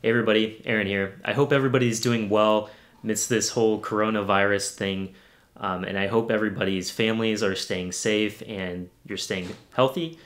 Hey everybody, Aaron here. I hope everybody's doing well amidst this whole coronavirus thing, and I hope everybody's families are staying safe and you're staying healthy.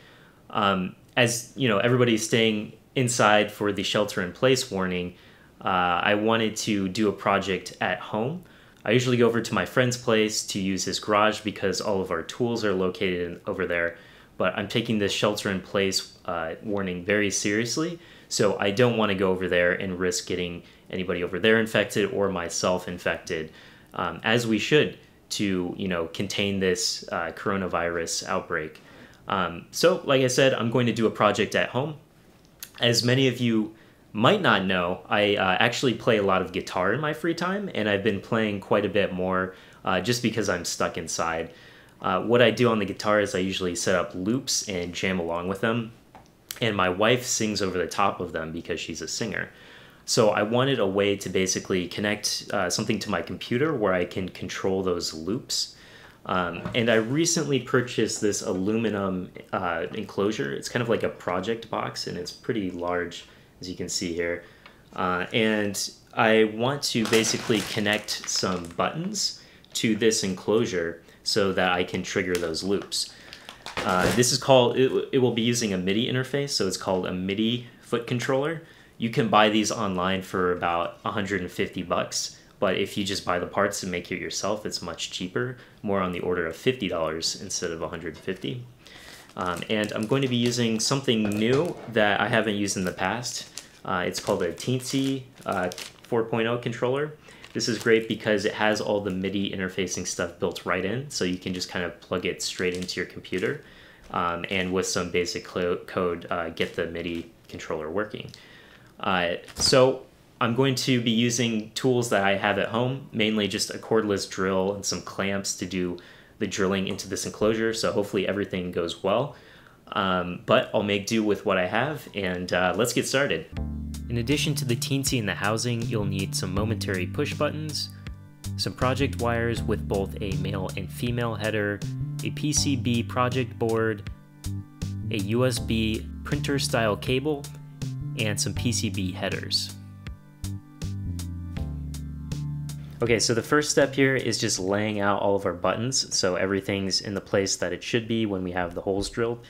As you know, everybody's staying inside for the shelter-in-place warning. I wanted to do a project at home. I usually go over to my friend's place to use his garage because all of our tools are located over there. But I'm taking this shelter-in-place warning very seriously. So I don't want to go over there and risk getting anybody over there infected or myself infected, as we should to contain this coronavirus outbreak. So like I said, I'm going to do a project at home. As many of you might not know, I actually play a lot of guitar in my free time, and I've been playing quite a bit more just because I'm stuck inside. What I do on the guitar is I usually set up loops and jam along with them. And my wife sings over the top of them because she's a singer. So I wanted a way to basically connect something to my computer where I can control those loops. And I recently purchased this aluminum enclosure. It's kind of like a project box, and it's pretty large, as you can see here. And I want to basically connect some buttons to this enclosure so that I can trigger those loops. This is called, it will be using a MIDI interface, so it's called a MIDI foot controller. You can buy these online for about 150 bucks, but if you just buy the parts and make it yourself, it's much cheaper, more on the order of $50 instead of 150. And I'm going to be using something new that I haven't used in the past. It's called a Teensy 4.0 controller. This is great because it has all the MIDI interfacing stuff built right in, so you can just kind of plug it straight into your computer, and with some basic code, get the MIDI controller working. So I'm going to be using tools that I have at home, mainly just a cordless drill and some clamps to do the drilling into this enclosure, so hopefully everything goes well. But I'll make do with what I have, and let's get started. In addition to the teensy and the housing, you'll need some momentary push buttons, some project wires with both a male and female header, a PCB project board, a USB printer style cable, and some PCB headers. Okay, so the first step here is just laying out all of our buttons so everything's in the place that it should be when we have the holes drilled.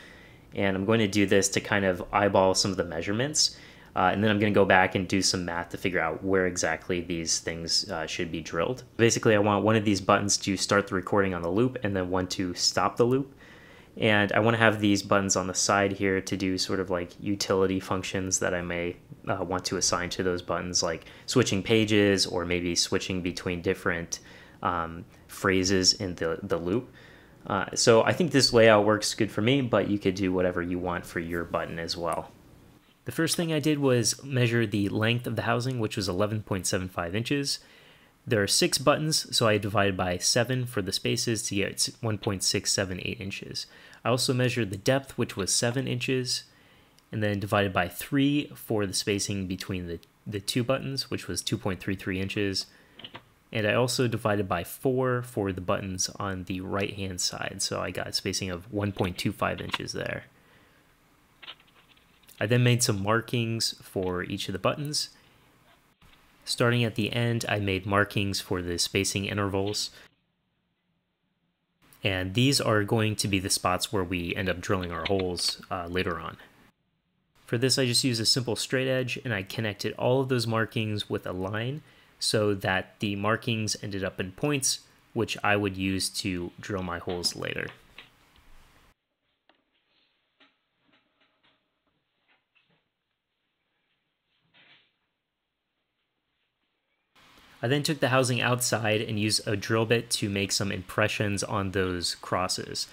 And I'm going to do this to kind of eyeball some of the measurements. And then I'm going to go back and do some math to figure out where exactly these things should be drilled. Basically, I want one of these buttons to start the recording on the loop and then one to stop the loop. And I want to have these buttons on the side here to do sort of like utility functions that I may want to assign to those buttons, like switching pages or maybe switching between different phrases in the loop. So I think this layout works good for me, but you could do whatever you want for your button as well. The first thing I did was measure the length of the housing, which was 11.75 inches. There are 6 buttons, so I divided by 7 for the spaces to get 1.678 inches. I also measured the depth, which was 7 inches, and then divided by 3 for the spacing between the 2 buttons, which was 2.33 inches. And I also divided by 4 for the buttons on the right-hand side, so I got a spacing of 1.25 inches there. I then made some markings for each of the buttons. Starting at the end, I made markings for the spacing intervals. And these are going to be the spots where we end up drilling our holes later on. For this, I just used a simple straight edge, and I connected all of those markings with a line so that the markings ended up in points, which I would use to drill my holes later. I then took the housing outside and used a drill bit to make some impressions on those crosses.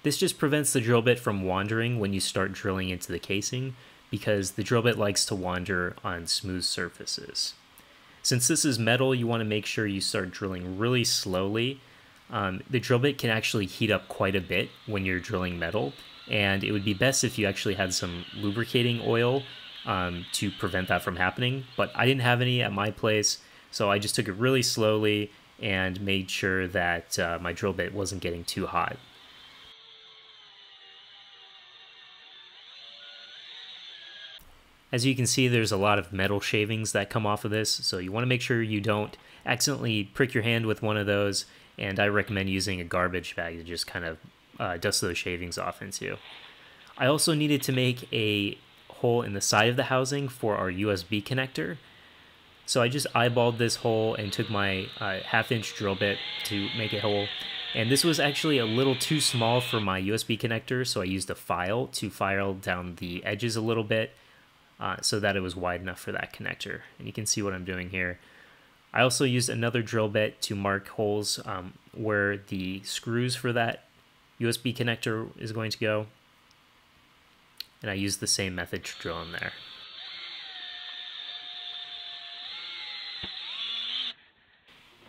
This just prevents the drill bit from wandering when you start drilling into the casing, because the drill bit likes to wander on smooth surfaces. Since this is metal, you want to make sure you start drilling really slowly. The drill bit can actually heat up quite a bit when you're drilling metal, and it would be best if you actually had some lubricating oil to prevent that from happening, but I didn't have any at my place. So I just took it really slowly and made sure that my drill bit wasn't getting too hot. As you can see, there's a lot of metal shavings that come off of this, so you want to make sure you don't accidentally prick your hand with one of those, and I recommend using a garbage bag to just kind of dust those shavings off into. I also needed to make a hole in the side of the housing for our USB connector. So I just eyeballed this hole and took my 1/2-inch drill bit to make a hole. And this was actually a little too small for my USB connector, so I used a file to file down the edges a little bit so that it was wide enough for that connector. And you can see what I'm doing here. I also used another drill bit to mark holes where the screws for that USB connector is going to go. And I used the same method to drill in there.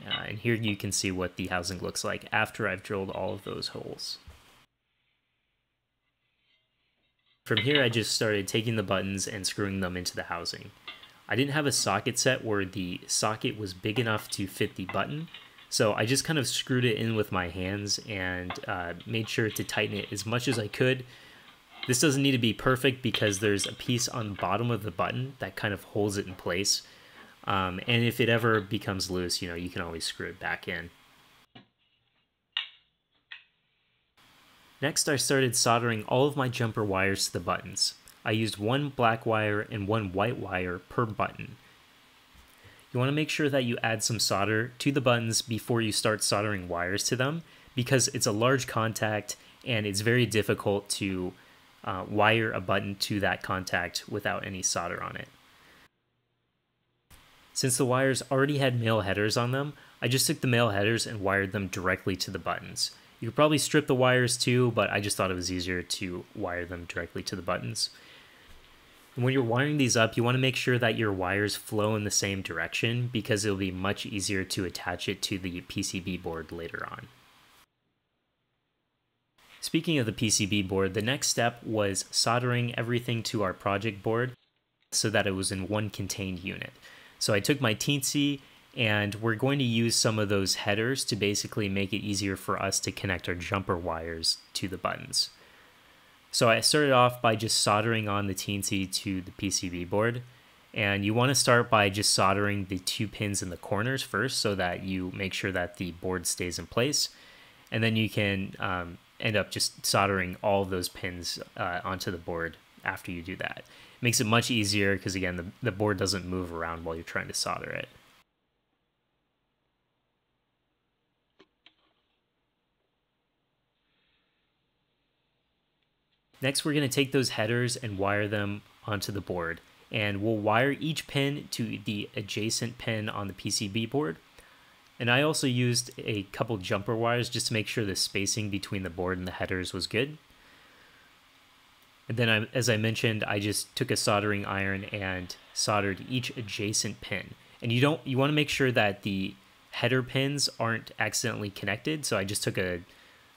And here you can see what the housing looks like after I've drilled all of those holes. From here, I just started taking the buttons and screwing them into the housing. I didn't have a socket set where the socket was big enough to fit the button, so I just kind of screwed it in with my hands and made sure to tighten it as much as I could. This doesn't need to be perfect because there's a piece on the bottom of the button that kind of holds it in place. And if it ever becomes loose, you can always screw it back in. Next, I started soldering all of my jumper wires to the buttons. I used one black wire and one white wire per button. You want to make sure that you add some solder to the buttons before you start soldering wires to them, because it's a large contact and it's very difficult to wire a button to that contact without any solder on it. Since the wires already had male headers on them, I just took the male headers and wired them directly to the buttons. You could probably strip the wires too, but I just thought it was easier to wire them directly to the buttons. And when you're wiring these up, you want to make sure that your wires flow in the same direction because it'll be much easier to attach it to the PCB board later on. Speaking of the PCB board, the next step was soldering everything to our project board so that it was in one contained unit. So I took my Teensy, and we're going to use some of those headers to basically make it easier for us to connect our jumper wires to the buttons. So I started off by just soldering on the Teensy to the PCB board. And you want to start by just soldering the 2 pins in the corners first so that you make sure that the board stays in place. And then you can end up just soldering all of those pins onto the board after you do that. It makes it much easier because, again, the board doesn't move around while you're trying to solder it. Next, we're going to take those headers and wire them onto the board. And we'll wire each pin to the adjacent pin on the PCB board. And I also used a couple jumper wires just to make sure the spacing between the board and the headers was good. And then, as I mentioned, I just took a soldering iron and soldered each adjacent pin. And you want to make sure that the header pins aren't accidentally connected. So I just took a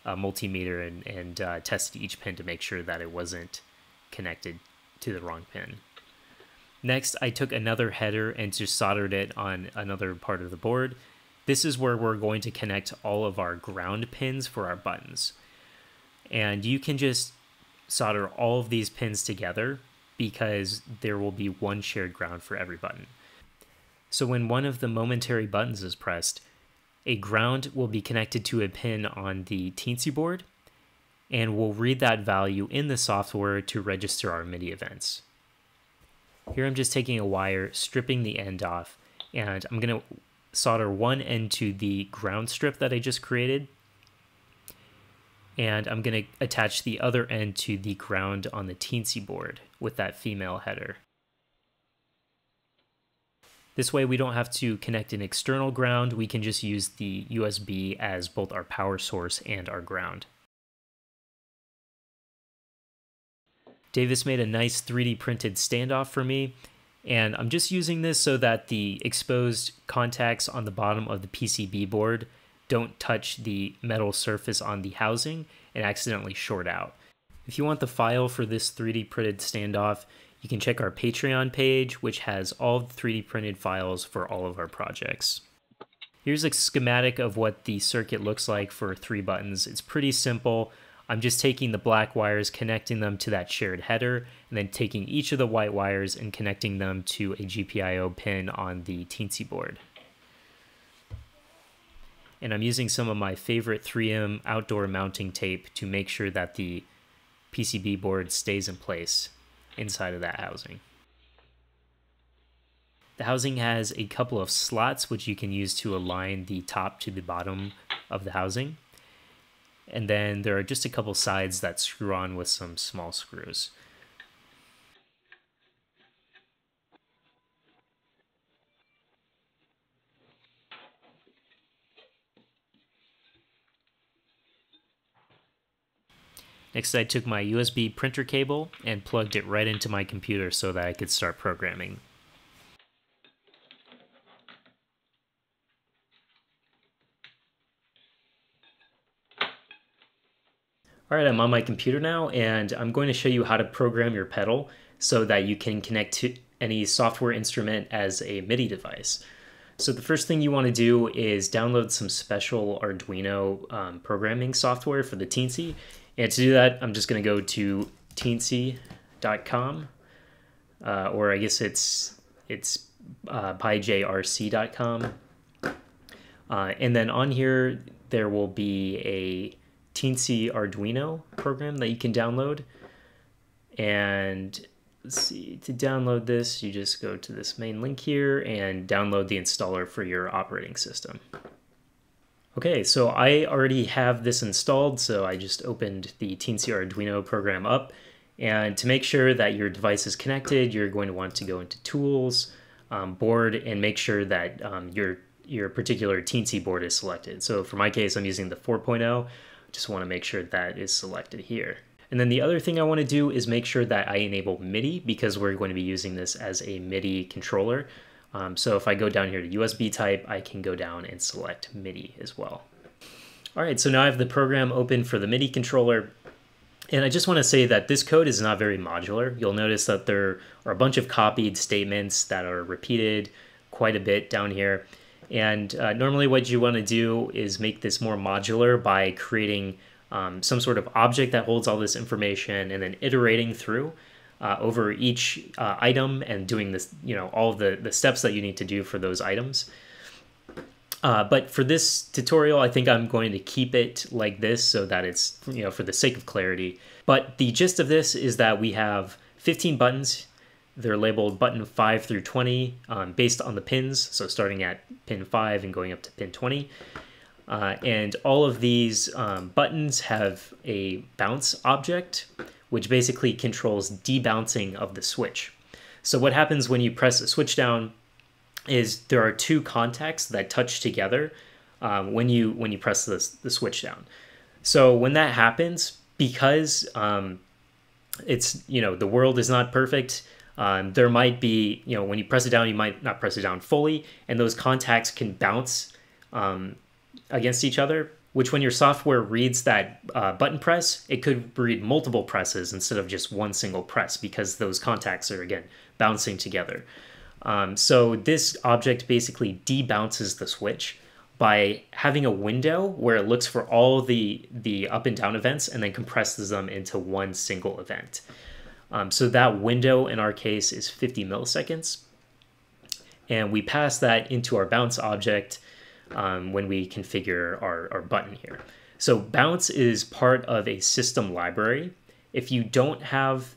multimeter and tested each pin to make sure that it wasn't connected to the wrong pin. Next, I took another header and just soldered it on another part of the board. This is where we're going to connect all of our ground pins for our buttons. And you can just solder all of these pins together because there will be one shared ground for every button. So when one of the momentary buttons is pressed, a ground will be connected to a pin on the Teensy board, and we'll read that value in the software to register our MIDI events. Here I'm just taking a wire, stripping the end off, and I'm going to solder one end to the ground strip that I just created, and I'm going to attach the other end to the ground on the Teensy board with that female header. This way we don't have to connect an external ground, we can just use the USB as both our power source and our ground. Davis made a nice 3D printed standoff for me, and I'm just using this so that the exposed contacts on the bottom of the PCB board don't touch the metal surface on the housing and accidentally short out. If you want the file for this 3D printed standoff, you can check our Patreon page, which has all the 3D printed files for all of our projects. Here's a schematic of what the circuit looks like for 3 buttons. It's pretty simple. I'm just taking the black wires, connecting them to that shared header, and then taking each of the white wires and connecting them to a GPIO pin on the Teensy board. And I'm using some of my favorite 3M outdoor mounting tape to make sure that the PCB board stays in place inside of that housing. The housing has a couple of slots which you can use to align the top to the bottom of the housing. And then there are just a couple sides that screw on with some small screws. Next, I took my USB printer cable and plugged it right into my computer so that I could start programming. All right, I'm on my computer now, and I'm going to show you how to program your pedal so that you can connect to any software instrument as a MIDI device. So the first thing you want to do is download some special Arduino programming software for the Teensy. And to do that, I'm just going to go to teensy.com, or I guess it's pyjrc.com. And then on here, there will be a Teensy Arduino program that you can download. And let's see, to download this, you just go to this main link here and download the installer for your operating system. Okay, so I already have this installed, so I just opened the Teensy Arduino program up. And to make sure that your device is connected, you're going to want to go into Tools, Board, and make sure that your particular Teensy board is selected. So for my case, I'm using the 4.0. Just want to make sure that is selected here. And then the other thing I want to do is make sure that I enable MIDI, because we're going to be using this as a MIDI controller. So if I go down here to USB type, I can go down and select MIDI as well. All right, so now I have the program open for the MIDI controller. And I just want to say that this code is not very modular. You'll notice that there are a bunch of copied statements that are repeated quite a bit down here. And normally what you want to do is make this more modular by creating some sort of object that holds all this information and then iterating through over each item and doing this, all of the steps that you need to do for those items. But for this tutorial, I think I'm going to keep it like this so that it's, for the sake of clarity. But the gist of this is that we have 15 buttons. They're labeled button 5 through 20 based on the pins. So starting at pin 5 and going up to pin 20. And all of these buttons have a bounce object, which basically controls debouncing of the switch. So what happens when you press a switch down is there are two contacts that touch together when you press the switch down. So when that happens, because it's the world is not perfect, there might be when you press it down, you might not press it down fully, and those contacts can bounce against each other, which when your software reads that button press, it could read multiple presses instead of just one single press, because those contacts are, again, bouncing together. So this object basically debounces the switch by having a window where it looks for all the up and down events and then compresses them into one single event. So that window in our case is 50 milliseconds. And we pass that into our bounce object when we configure our button here. So bounce is part of a system library. If you don't have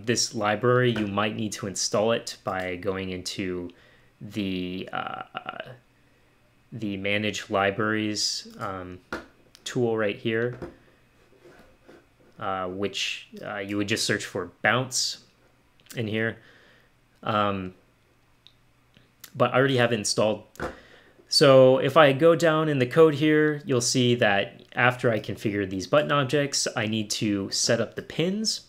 this library, you might need to install it by going into the Manage Libraries tool right here, which you would just search for bounce in here. But I already have it installed. So if I go down in the code here, you'll see that after I configure these button objects, I need to set up the pins.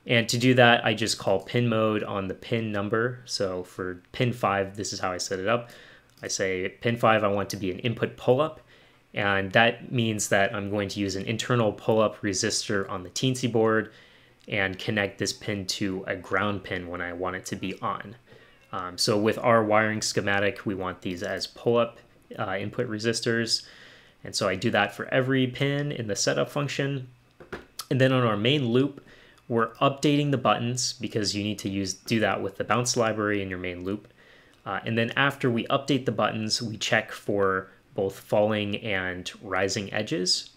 And to do that, I just call pin mode on the pin number. So for pin 5, this is how I set it up. I say pin 5, I want to be an input pull-up. And that means that I'm going to use an internal pull-up resistor on the Teensy board and connect this pin to a ground pin when I want it to be on. So with our wiring schematic, we want these as pull-up input resistors. And so I do that for every pin in the setup function. And then on our main loop, we're updating the buttons because you need to do that with the bounce library in your main loop. And then after we update the buttons, we check for both falling and rising edges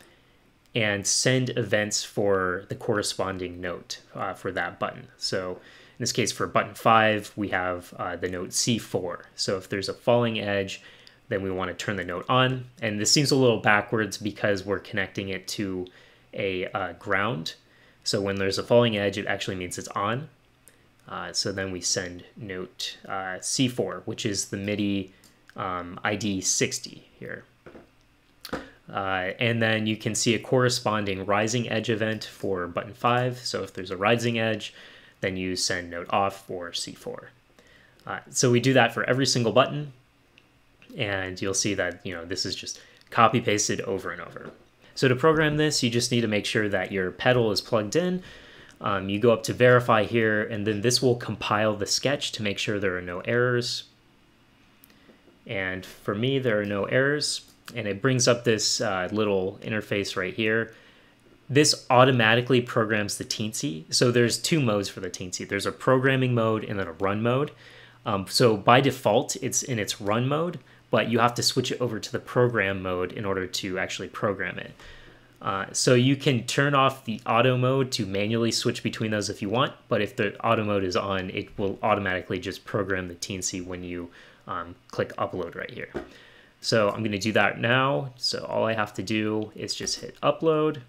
and send events for the corresponding note for that button. So in this case, for button 5, we have the note C4. So if there's a falling edge, then we want to turn the note on. And this seems a little backwards because we're connecting it to a ground. So when there's a falling edge, it actually means it's on. So then we send note C4, which is the MIDI ID 60 here. And then you can see a corresponding rising edge event for button 5. So if there's a rising edge, then you send note off for C4. So we do that for every single button. And you'll see that, this is just copy pasted over and over. So to program this, you just need to make sure that your pedal is plugged in. You go up to verify here, and then this will compile the sketch to make sure there are no errors. And for me, there are no errors. And it brings up this little interface right here. This automatically programs the teensy. So there's 2 modes for the teensy. There's a programming mode and then a run mode. So by default, it's in its run mode, but you have to switch it over to the program mode in order to actually program it. So you can turn off the auto mode to manually switch between those if you want, but if the auto mode is on, it will automatically just program the teensy when you click upload right here. So I'm going to do that now. So all I have to do is just hit upload.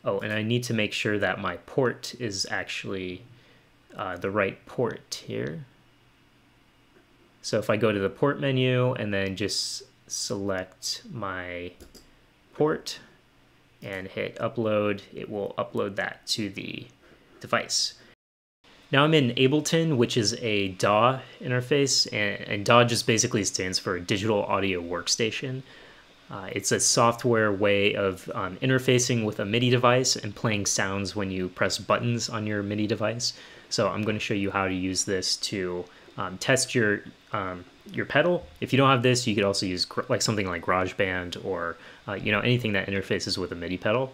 Oh, and I need to make sure that my port is actually the right port here. So if I go to the port menu and then just select my port and hit upload, it will upload that to the device. Now I'm in Ableton, which is a DAW interface, and DAW just basically stands for Digital Audio Workstation. It's a software way of interfacing with a MIDI device and playing sounds when you press buttons on your MIDI device. So I'm going to show you how to use this to test your pedal. If you don't have this, you could also use like something like GarageBand or anything that interfaces with a MIDI pedal.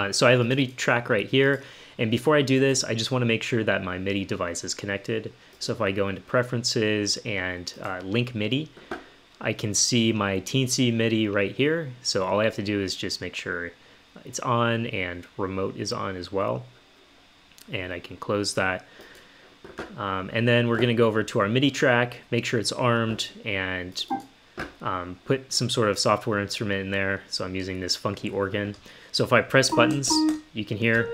So I have a MIDI track right here. And before I do this, I just want to make sure that my MIDI device is connected. So if I go into Preferences and Link MIDI, I can see my teensy MIDI right here. So all I have to do is just make sure it's on and remote is on as well. And I can close that. And then we're going to go over to our MIDI track, make sure it's armed, and put some sort of software instrument in there. So I'm using this funky organ. So if I press buttons, you can hear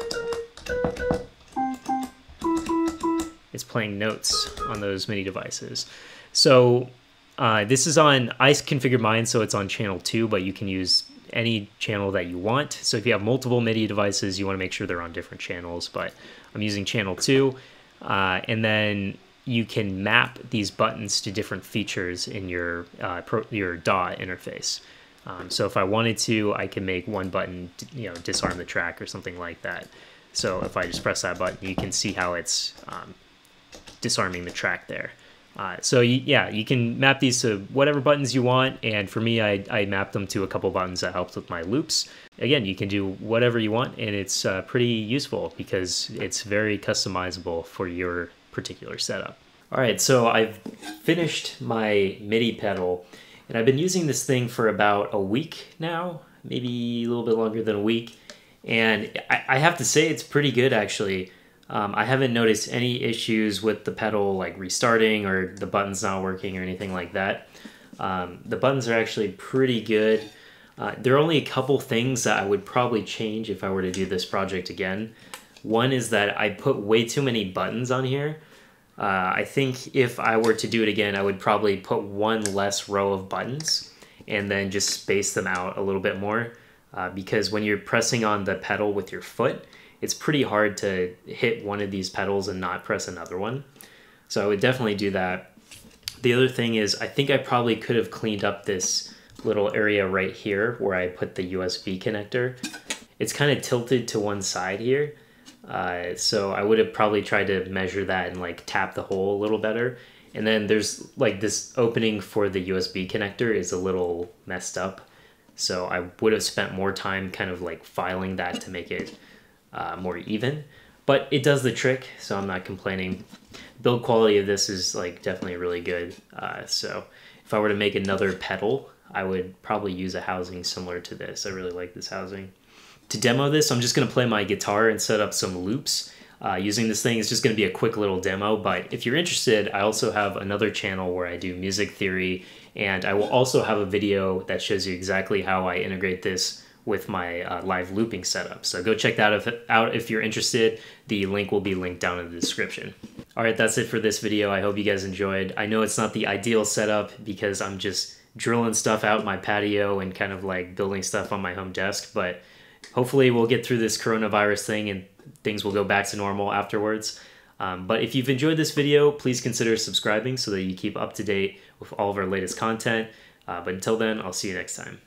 it's playing notes on those MIDI devices. So this is on, I configured mine so it's on channel 2, but you can use any channel that you want. So if you have multiple MIDI devices, you want to make sure they're on different channels, but I'm using channel 2. And then you can map these buttons to different features in your DAW interface. So if I wanted to, I can make one button, disarm the track or something like that. So if I just press that button, you can see how it's disarming the track there. So you can map these to whatever buttons you want. And for me, I mapped them to a couple buttons that helped with my loops. Again, you can do whatever you want, and it's pretty useful because it's very customizable for your particular setup. All right, so I've finished my MIDI pedal, and I've been using this thing for about a week now, maybe a little bit longer than a week. And I have to say it's pretty good, actually. I haven't noticed any issues with the pedal, like restarting or the buttons not working or anything like that. The buttons are actually pretty good. There are only a couple things that I would probably change if I were to do this project again. One is that I put way too many buttons on here. I think if I were to do it again, I would probably put one less row of buttons and then just space them out a little bit more. Because when you're pressing on the pedal with your foot, it's pretty hard to hit one of these pedals and not press another one. So I would definitely do that. The other thing is, I think I probably could have cleaned up this little area right here where I put the USB connector. It's kind of tilted to one side here. So I would have probably tried to measure that and like tap the hole a little better. And then there's like this opening for the USB connector is a little messed up. So I would have spent more time kind of like filing that to make it more even. But it does the trick, so I'm not complaining. Build quality of this is like definitely really good. So if I were to make another pedal, I would probably use a housing similar to this. I really like this housing. To demo this, I'm just going to play my guitar and set up some loops. Using this thing is just going to be a quick little demo, but if you're interested, I also have another channel where I do music theory, and I will also have a video that shows you exactly how I integrate this with my live looping setup. So go check that out if you're interested. The link will be linked down in the description. All right, that's it for this video. I hope you guys enjoyed. I know it's not the ideal setup because I'm just drilling stuff out my patio and kind of like building stuff on my home desk, but hopefully we'll get through this coronavirus thing and things will go back to normal afterwards. But if you've enjoyed this video, please consider subscribing so that you keep up to date with all of our latest content. But until then, I'll see you next time.